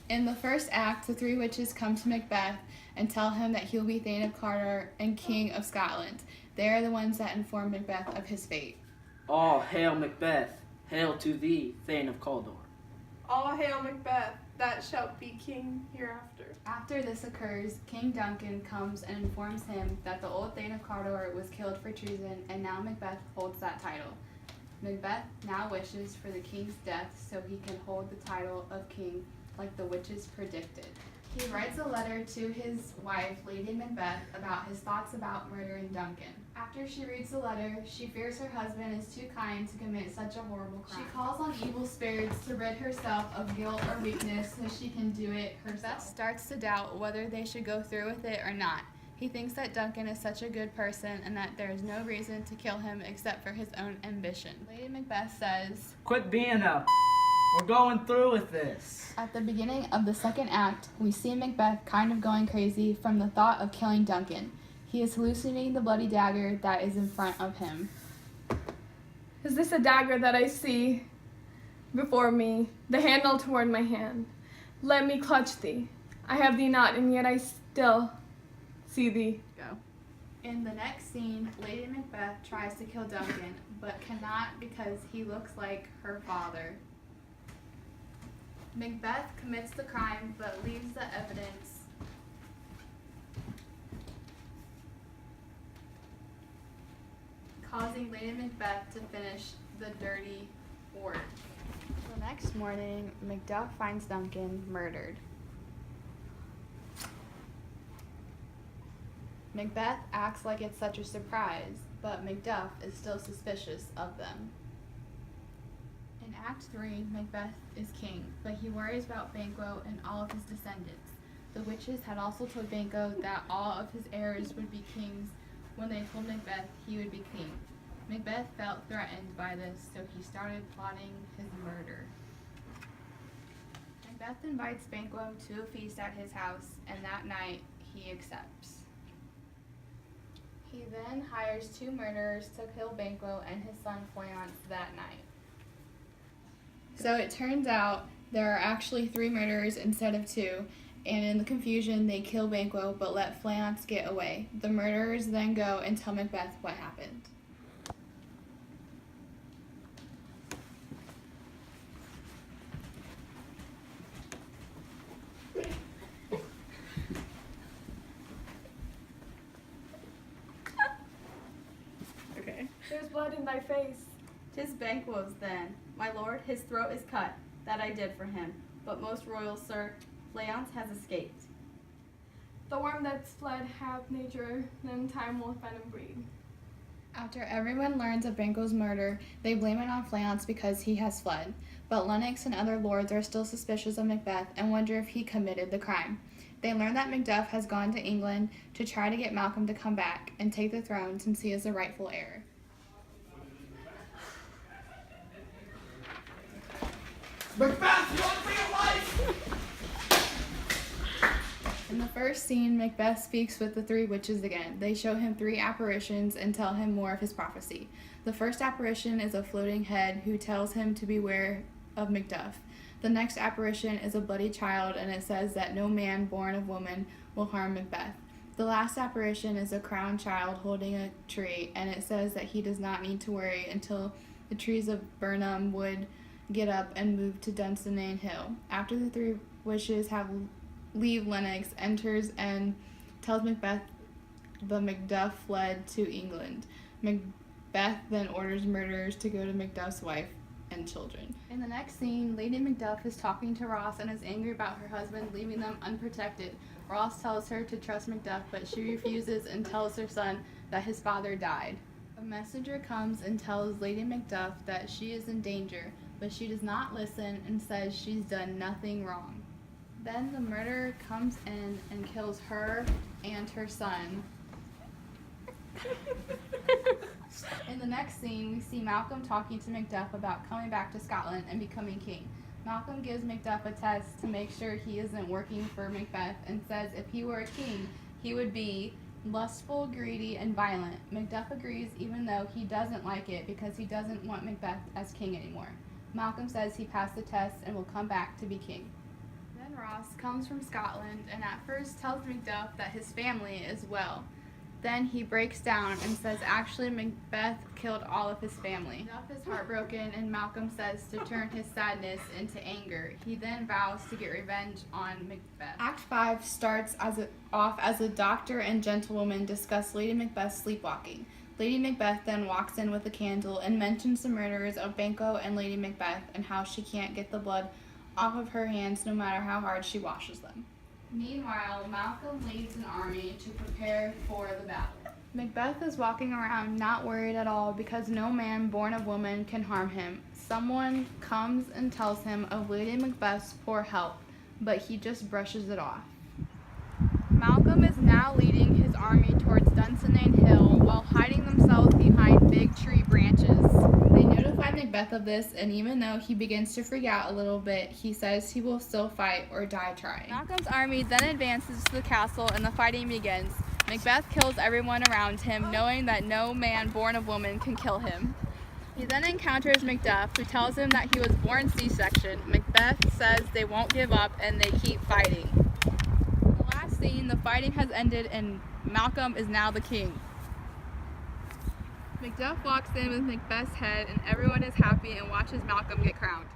In the first act, the three witches come to Macbeth and tell him that he'll be Thane of Cawdor and King of Scotland. They are the ones that inform Macbeth of his fate. All hail Macbeth! Hail to thee, Thane of Cawdor! All hail Macbeth, that shalt be king hereafter. After this occurs, King Duncan comes and informs him that the old Thane of Cawdor was killed for treason, and now Macbeth holds that title. Macbeth now wishes for the king's death so he can hold the title of king like the witches predicted. He writes a letter to his wife, Lady Macbeth, about his thoughts about murdering Duncan. After she reads the letter, she fears her husband is too kind to commit such a horrible crime. She calls on evil spirits to rid herself of guilt or weakness so she can do it herself. Beth starts to doubt whether they should go through with it or not. He thinks that Duncan is such a good person and that there is no reason to kill him except for his own ambition. Lady Macbeth says, Quit being a... We're going through with this. At the beginning of the second act, we see Macbeth kind of going crazy from the thought of killing Duncan. He is hallucinating the bloody dagger that is in front of him. Is this a dagger that I see before me, the handle toward my hand? Let me clutch thee. I have thee not, and yet I still see thee. Go. In the next scene, Lady Macbeth tries to kill Duncan, but cannot because he looks like her father. Macbeth commits the crime but leaves the evidence causing Lady Macbeth to finish the dirty work. The next morning, Macduff finds Duncan murdered. Macbeth acts like it's such a surprise, but Macduff is still suspicious of them. In Act 3, Macbeth is king, but he worries about Banquo and all of his descendants. The witches had also told Banquo that all of his heirs would be kings when they told Macbeth he would be king. Macbeth felt threatened by this, so he started plotting his murder. Macbeth invites Banquo to a feast at his house, and that night he accepts. He then hires 2 murderers to kill Banquo and his son Fleance that night. So it turns out there are actually 3 murderers instead of 2, and in the confusion they kill Banquo but let Fleance get away. The murderers then go and tell Macbeth what happened. Okay. There's blood in thy face. 'Tis Banquo's then. My lord, his throat is cut. That I did for him. But most royal sir, Fleance has escaped. The worm that's fled hath nature, then time will venom breed. After everyone learns of Banquo's murder, they blame it on Fleance because he has fled. But Lennox and other lords are still suspicious of Macbeth and wonder if he committed the crime. They learn that Macduff has gone to England to try to get Malcolm to come back and take the throne since he is the rightful heir. Macbeth, you want for your life? In the first scene, Macbeth speaks with the 3 witches again. They show him 3 apparitions and tell him more of his prophecy. The first apparition is a floating head who tells him to beware of Macduff. The next apparition is a bloody child, and it says that no man born of woman will harm Macbeth. The last apparition is a crowned child holding a tree, and it says that he does not need to worry until the trees of Burnham Wood get up and move to Dunsinane Hill. After the 3 wishes leave, Lennox enters and tells Macbeth the Macduff fled to England. Macbeth then orders murderers to go to Macduff's wife and children. In the next scene, Lady Macduff is talking to Ross and is angry about her husband leaving them unprotected. Ross tells her to trust Macduff, but she refuses and tells her son that his father died. A messenger comes and tells Lady Macduff that she is in danger, but she does not listen and says she's done nothing wrong. Then the murderer comes in and kills her and her son. In the next scene, we see Malcolm talking to Macduff about coming back to Scotland and becoming king. Malcolm gives Macduff a test to make sure he isn't working for Macbeth and says if he were a king, he would be lustful, greedy, and violent. Macduff agrees even though he doesn't like it because he doesn't want Macbeth as king anymore. Malcolm says he passed the test and will come back to be king. Macbeth Then Ross comes from Scotland and at first tells Macduff that his family is well. Then he breaks down and says actually Macbeth killed all of his family. Macduff is heartbroken and Malcolm says to turn his sadness into anger. He then vows to get revenge on Macbeth. Act 5 starts off as a doctor and gentlewoman discuss Lady Macbeth's sleepwalking. Lady Macbeth then walks in with a candle and mentions the murderers of Banquo and Lady Macbeth and how she can't get the blood off of her hands no matter how hard she washes them. Meanwhile, Malcolm leads an army to prepare for the battle. Macbeth is walking around not worried at all because no man born of woman can harm him. Someone comes and tells him of Lady Macbeth's poor health, but he just brushes it off. Malcolm is now leading his army towards Dunsinane Hill while hiding themselves behind big tree branches. They notify Macbeth of this, and even though he begins to freak out a little bit, he says he will still fight or die trying. Malcolm's army then advances to the castle and the fighting begins. Macbeth kills everyone around him, knowing that no man born of woman can kill him. He then encounters Macduff, who tells him that he was born C-section. Macbeth says they won't give up and they keep fighting. In the last scene, the fighting has ended and Malcolm is now the king. Macduff walks in with Macbeth's head and everyone is happy and watches Malcolm get crowned.